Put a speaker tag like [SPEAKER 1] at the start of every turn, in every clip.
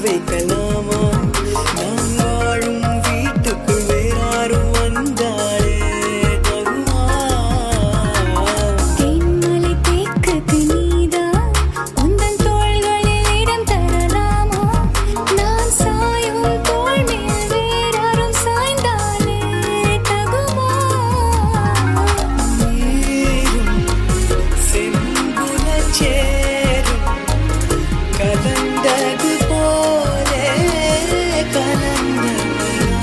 [SPEAKER 1] வைக்கலாமா நான் வாழும் வீட்டுக்குள் வேறாரும் வந்தாலே தகுமா
[SPEAKER 2] தென்மலை தேக்கத்து நீதா உந்தன் தோள்களில் இடம் தரலாமா நான் சாயும் தோள் மேல் வேறாரும் சாய்ந்தாலே தகுமா
[SPEAKER 1] நீரும் செம்புலச் சேரும் கலந்தது போலே கலந்தவையா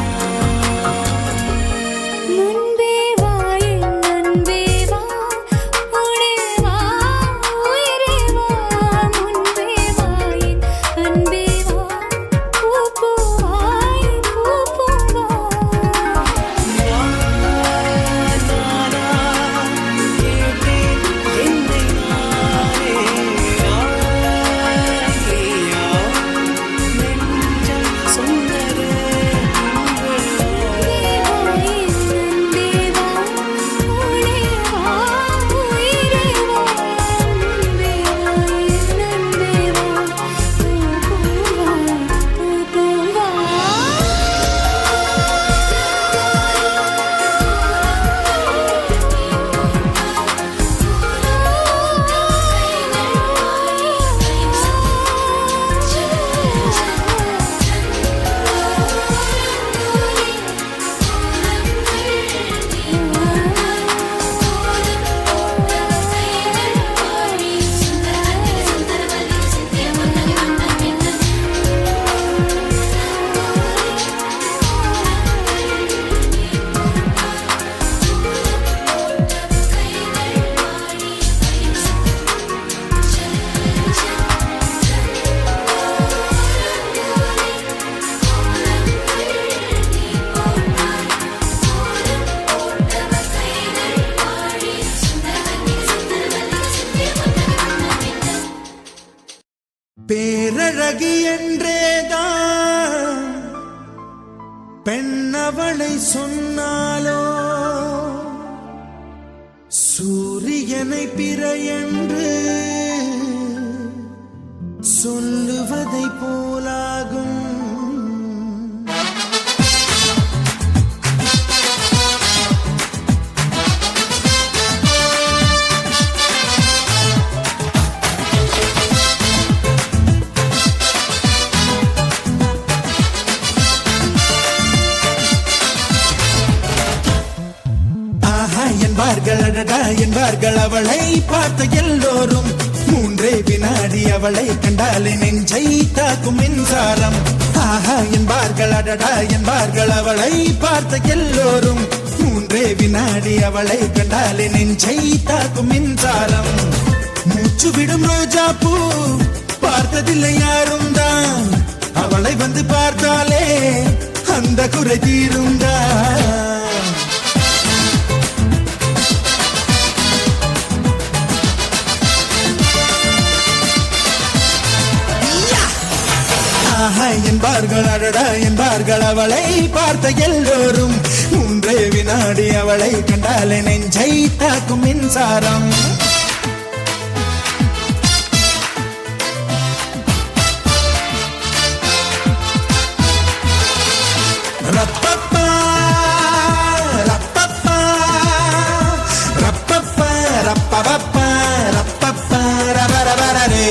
[SPEAKER 2] முன்பே வா என் அன்பே வா உடே வா உயிரே வா முன்பே வா என் அன்பே வா பூவாய் பூவா
[SPEAKER 1] நானா கேட்டேன் என்னை நானே ஆயா நெஞ்சம் சொன்னதே
[SPEAKER 3] பேரழகி என்றேதான் பெண்ணவளை சொன்னாலோ சூரியனை பிற என்று சொல்லுவதை போலாகும் என்பார்கள் அவளை பார்த்த எல்லோரும் மூன்றே வினாடி அவளை கண்டாலே நெஞ்சை தாக்கும் மின்சாரம் ஆஹா என்பார்கள் அடடா என்பார்கள் அவளை பார்த்த எல்லோரும் மூன்றே வினாடி அவளை கண்டாலே நெஞ்சை தாக்கும் மின்சாரம் மூச்சு விடும் ரோஜா பூ பார்த்ததில்லை யாரும் தான் அவளை வந்து பார்த்தாலே அந்த குறை தீருந்தான் என்பார்கள் அடடா என்பார்கள் அவளை பார்த்த எல்லோரும் மூன்றே வினாடி அவளை கண்டாலே நெஞ்சை தாக்கும் மின்சாரம் ரப்பப்பா ரப்பப்பா ரப்பப்பா ரப்பப்பா ரப்பப்பா ரபரபரே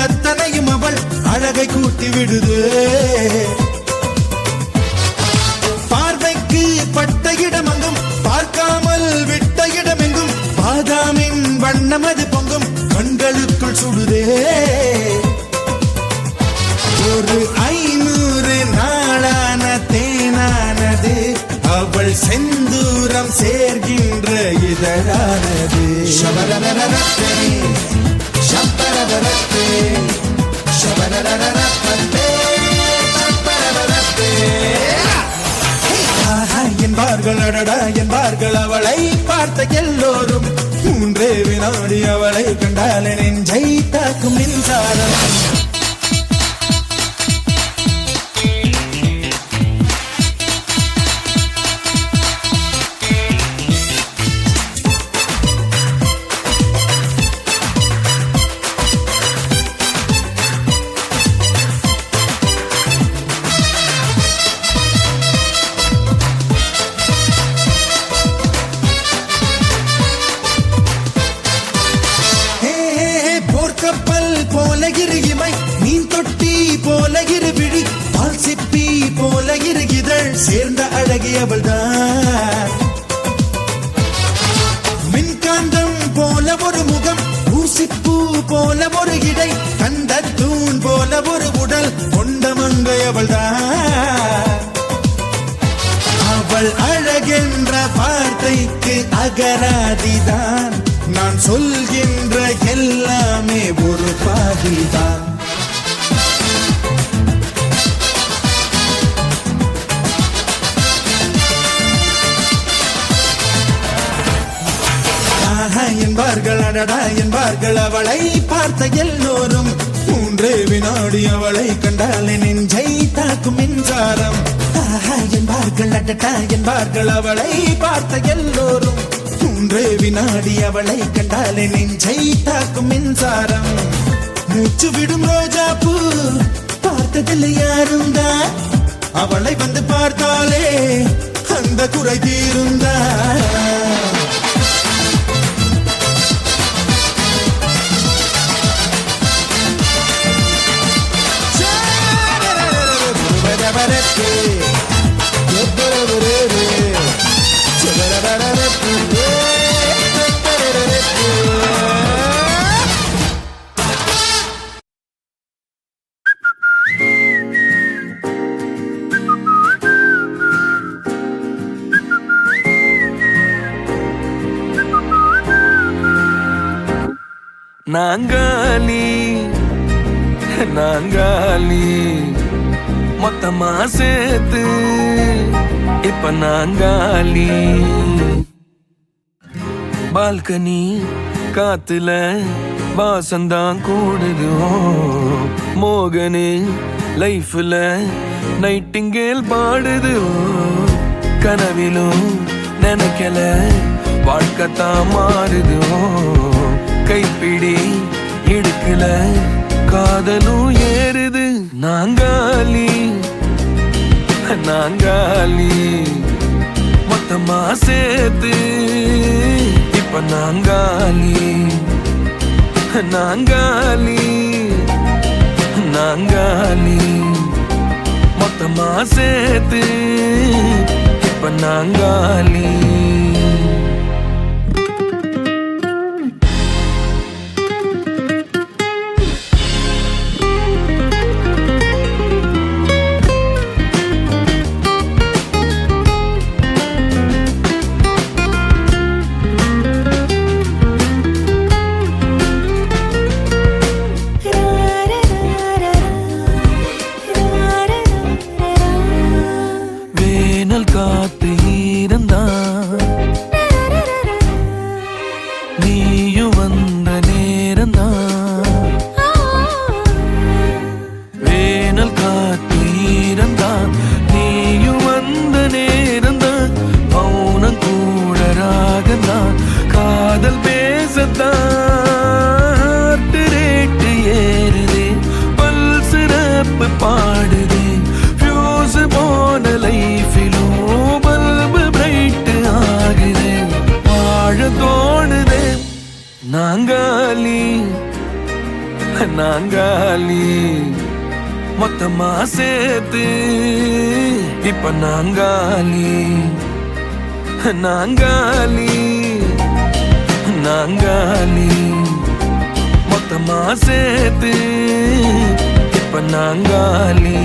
[SPEAKER 3] அத்தனையும் அவள் அழகை கூட்டி விடுது பார்வைக்கு பட்ட இடமெங்கும் பார்க்காமல் விட்ட இடமெங்கும் பாதாமின் வண்ணம் அது பொங்கும் கண்களுக்குள் சுடுதே ஒரு 500 நாளான தேனானது அவள் செந்தூரம் சேர்கின்ற இதழானது சபரரரரே சம்பரரரே சபரரரரே என்பார்கள் அடடா என்பார்கள் அவளை பார்த்த எல்லோரும் 3 வினாடி அவளை கண்டாலே நெஞ்சை தாக்கும் மின்சாரம் போர்க்கப்பல் போல இரு இமை மீன் தொட்டி போல இரு விழி பால் சிப்பி போல இரு இதழ் சேர்ந்த அழகியவள் தான் மின்காந்தம் போல ஒரு முகம் ஊசிப்பூ போல ஒரு இடை கண்ட தூண் போல ஒரு உடல் கொண்ட மங்கையவள் தான் அவள் அழகென்ற வார்த்தைக்கு அகராதிதான் நான் சொல்கின்ற எல்லாமே ஒரு பாதிதான் ஆஹா என்பார்கள் அடடா என்பார்கள் அவளை பார்த்த எல்லோரும் 3 வினாடி அவளை கண்டாலே நெஞ்சை தாக்கும் மின்சாரம் ஆஹா என்பார்கள் அடடா என்பார்கள் அவளை பார்த்த எல்லோரும் 3 வினாடி அவளை கண்டாலே நெஞ்சை தாக்கும் மின்சாரம் மூச்சு விடும் ரோஜா பூ பார்த்ததில்லை யாரும் தான் அவளை வந்து பார்த்தாலே அந்த குறை தீருந்தா
[SPEAKER 4] நாங்காலி நாங்காலி மொத்தமா சேர்த்து இப்ப நாங்காலி பால்கனி காத்துல வாசந்தான் கூடுது மோகனே லைஃப்ல நைட்டிங்கேல் பாடுது கனவிலும் நினைக்கல வாழ்க்கைத்தான் மாறுது கைப்பிடி இடுக்கல காதலும் ஏறுது நாங்காலி நாங்காலி மொத்தமா சேர்த்து இப்ப நாங்காலி நாங்காலி நாங்காலி மொத்தமா சேர்த்து இப்ப நாங்காலி காத்து இருந்தா நீயும் வந்த நேரந்தா வேனல் காத்து இருந்தா நீயும் வந்த நேரந்தா மௌனம் கூட ராகந்தா காதல் பேசத்தான் ரேட்டு ஏறுதே பல் சிறப்பு பாடுதே ஃபியூஸ் போன லைஃபிலும் தோணுதே நாங்காலி நாங்காலி மொத்தமா சேர்த்து இப்ப நாங்காலி நாங்காலி நாங்காலி மொத்தமா சேர்த்து இப்ப நாங்காலி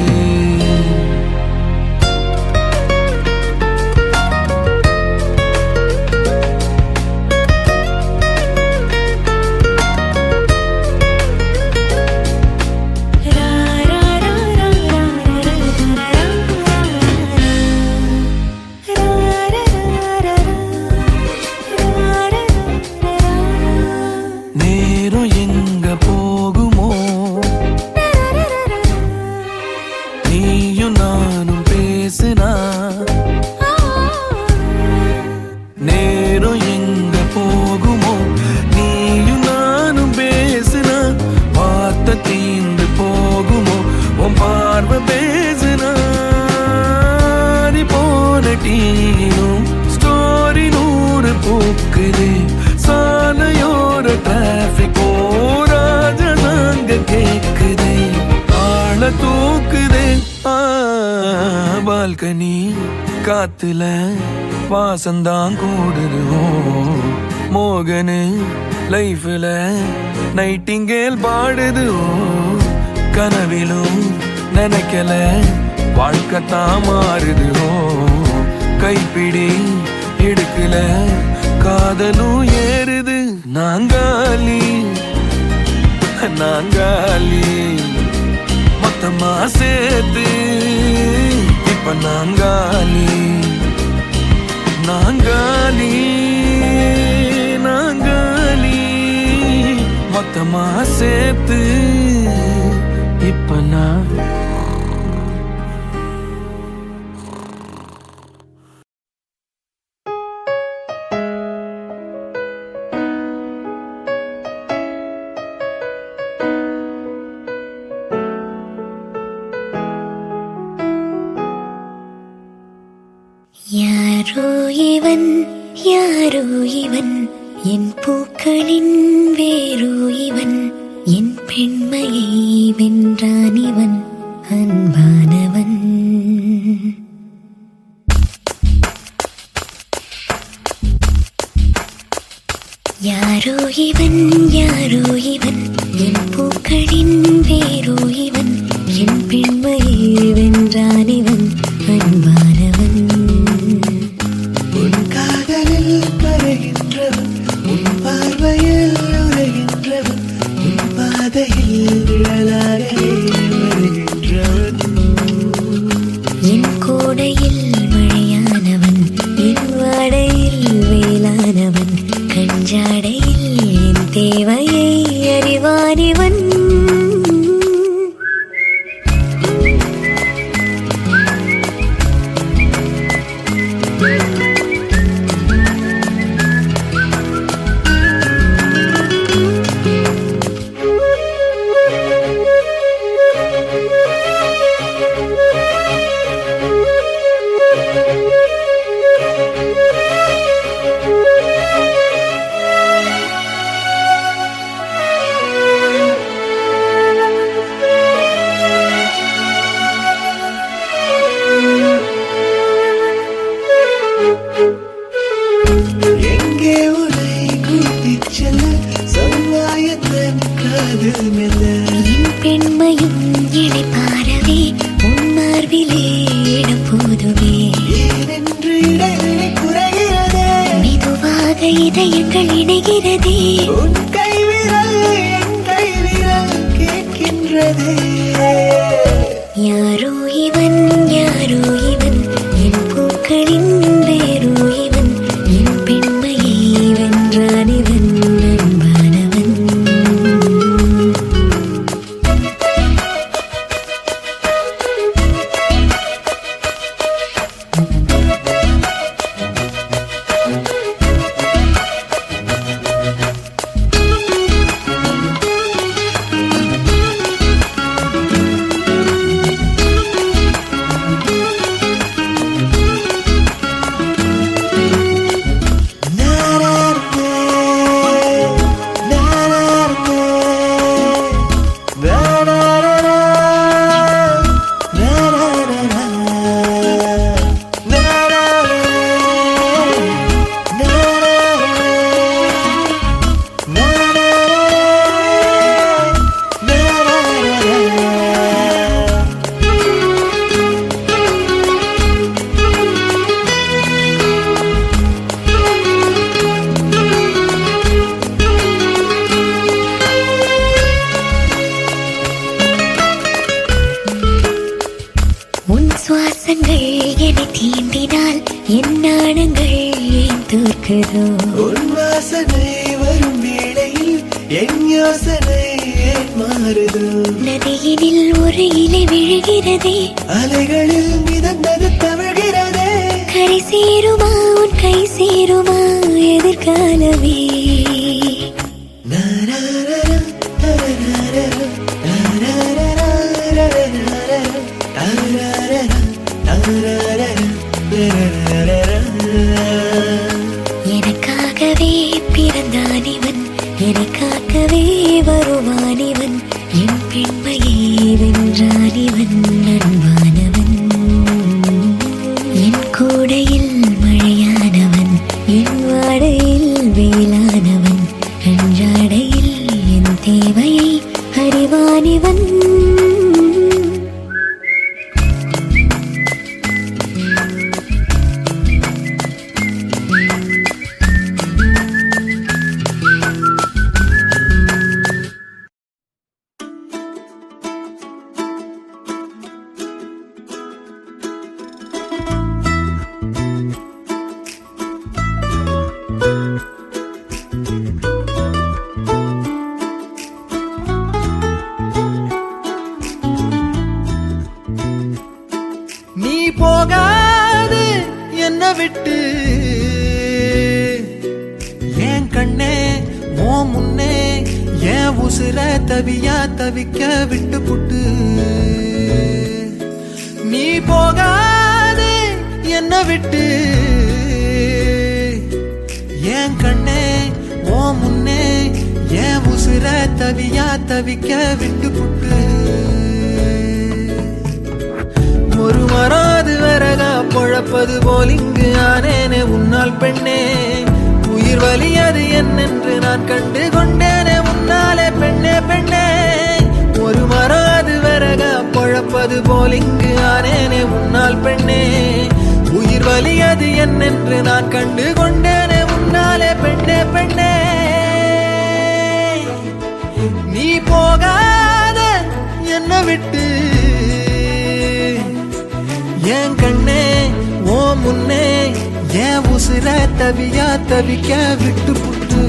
[SPEAKER 2] ra ra ra
[SPEAKER 4] பார்வை பேசுனா நீ போன டீனும் ஸ்டோரி 100 பூக்குது சாலையோர டிராபிக் ராஜனாங்க கேக்குதே ஆள தூக்குதே பால்கனி காத்துல வாசந்தான் கூடுதுவோம் மோகனு லைஃப்ல நைட்டிங்கேல் பாடுது கனவிலும் நினைக்கல வாழ்க்கைத்தான் மாறுது கைப்பிடி எடுக்கல காதலும் ஏறுது நாங்காலி நாங்காலி மொத்தமா சேர்த்து இப்ப நாங்காலி நாங்காலி நாங்காலி மொத்தமா சேர்த்து இப்ப நான்
[SPEAKER 2] யாரோ இவன் யாரோ இவன் என் பூக்களின் வேரோ இவன் என் பெண்மையை வென்றான் இவன் அன்பானவன் யாரோ இவன் யாரோ இவன் என் பூக்களின் வேரோ இவன் என் பெண்மையை வென்றான் இவன் அன்பானவன்
[SPEAKER 1] உன் காதலில் கரைகின்றவன் உன் பார்வையில் உரைகின்றவன் உன் பாதையில் நிழலாகவே வருகின்றவன்
[SPEAKER 2] என் கோடையில் மழையானவன் என் வாடையில் வேளானவன் கஞ்சாடையில் என் தேவையை அறிவானிவன்
[SPEAKER 1] எங்கே உன்னை கூட்டிச் செல்ல சமுதாயத்தின் காதல் மெல்ல
[SPEAKER 2] என் பெண்மையும் இழைப்பாரவே உன் மார்பிலே இடம் போதுவே
[SPEAKER 1] ஏனென்று இடைவெளி குறைகிறதே
[SPEAKER 2] மெதுவாக இதயங்கள் இணைகிறதே
[SPEAKER 1] உன் கைவிரல் என் கைவிரல் கேட்கின்றதே
[SPEAKER 2] யாரோ இவன் யாரோ இவன் என் பூக்களின் வேரோ இவன் என் பெண்மையை வென்றான் இவன் அன்பானவன் உன் சுவாசங்கள் என்னை தீண்டினால் என் நாணங்கள் ஏன் தோற்குதோ
[SPEAKER 1] உன் வாசனை வரும் வேளையில் என் யோசனை ஏன் மாறுதோ
[SPEAKER 2] நதியினில் ஒரு இலை விழுகிறதே
[SPEAKER 1] அலைகளில் மிதந்தது தவழ்கிறதே
[SPEAKER 2] கரை சேருமா உன் கை சேருமா எதிர்காலமே
[SPEAKER 1] நாராரரா, நாராரரா, நாராரரா, நாராரரா.
[SPEAKER 2] என்றாலிவன் அன்பானவன், என் கூடையில் மழையானவன், என் வாடையில் வெயிலானவன், அன்றாடையில் என் தேவையை அறிவானிவன்.
[SPEAKER 1] நீ போகாது என்ன விட்டு ஏன் கண்ணே ஓ முன்னே ஏன் உசுர தவியா தவிக்க விட்டு புட்டு. நீ போகாது என்ன விட்டு ஏன் கண்ணே ஓ முன்னே ஏன் உசுர தவியா தவிக்க விட்டு புட்டு. ஒரு மராது வரகா பொழப்பது போல் இங்கு ஆனேனே உன்னால் பெண்ணே. உயிர் வலியது என்னென்று நான் கண்டு கொண்டேனே உன்னாலே பெண்ணே பெண்ணே. ஒரு மராது வரகா பொழப்பது போல் இங்கு ஆனேனே உன்னால் பெண்ணே. உயிர் வலியது என்னென்று நான் கண்டு கொண்டேனே உன்னாலே பெண்ணே பெண்ணே. நீ போகாத என்ன விட்டு ஏன் கண்ணே ஓ முன்னே ஏன் உசுர தவியா தவிக்க விட்டு புட்டு.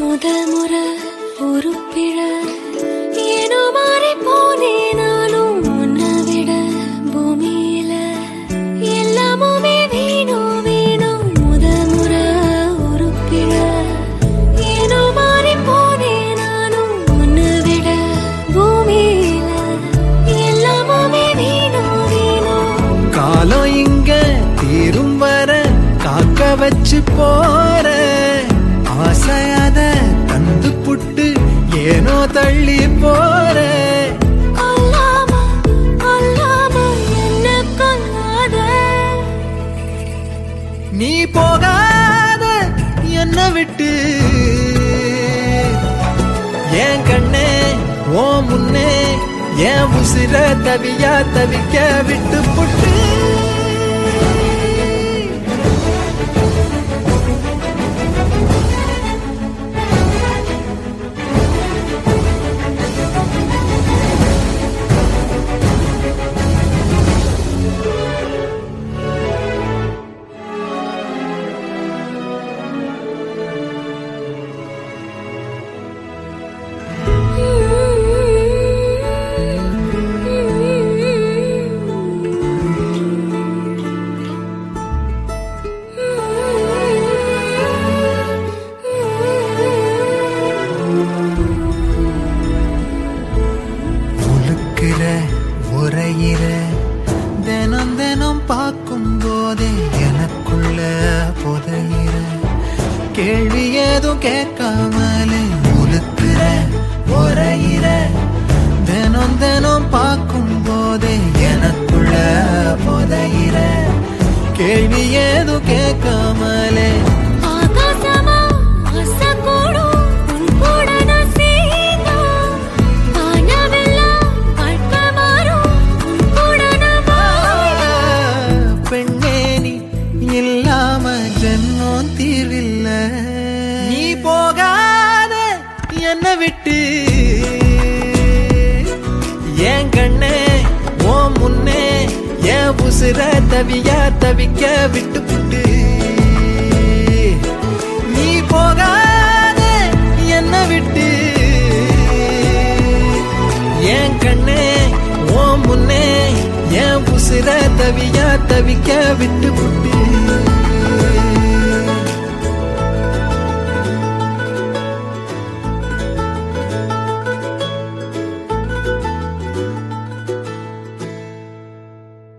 [SPEAKER 2] முதல் முறை ஒரு பிழ ஏனோ மாறி போனே நானும் உன்னை விட. பூமியில எல்லாமுமே வேணும் வேணும். முதல் முறை ஒரு பிழ ஏனோ மாறி போனே நானும் உன்னை விட. பூமியில எல்லாமுமே வேணும் வேணும்.
[SPEAKER 1] காலம் இங்க தீரும் வர காக்க வச்சு போற ஆசையாத தந்து புட்டு ஏனோ தள்ளி போற.
[SPEAKER 2] கொல்லாம கொல்லாம என்ன கொல்லாத.
[SPEAKER 1] நீ போகாத என்ன விட்டு ஏன் கண்ணே ஓ முன்னே ஏன் உசிர தவியா தவிக்க விட்டு புட்டு. உரையிற தினம் தினம் பார்க்கும் போதே எனக்குள்ள புதையிற. கேள்வி ஏதும் கேட்காமலே உலுக்குற உரையிற. தினம் தினம் பார்க்கும் போதே எனக்குள்ள புதையிற. கேள்வி ஏதும் கேட்காமலே
[SPEAKER 2] ஆகாசமா ஆசைக்கூடும் உன் கூட நான் சேர்ந்தா. வானவெல்லாம் வாழ்க்கை மாறும் உன் கூட நான் வாழ.
[SPEAKER 1] பெண்ணே நீ இல்லாம ஜென்மம் தீர்வில்ல. நீ போகாத என்ன விட்டு ஏன் கண்ணே ஓ முன்னே ஏன் உசுர தவியா தவிக்க விட்டு புட்டு. நீ போகாத என்ன விட்டு ஏன் கண்ணே ஓ முன்னே ஏன் உசுர தவியா தவிக்க விட்டு புட்டு.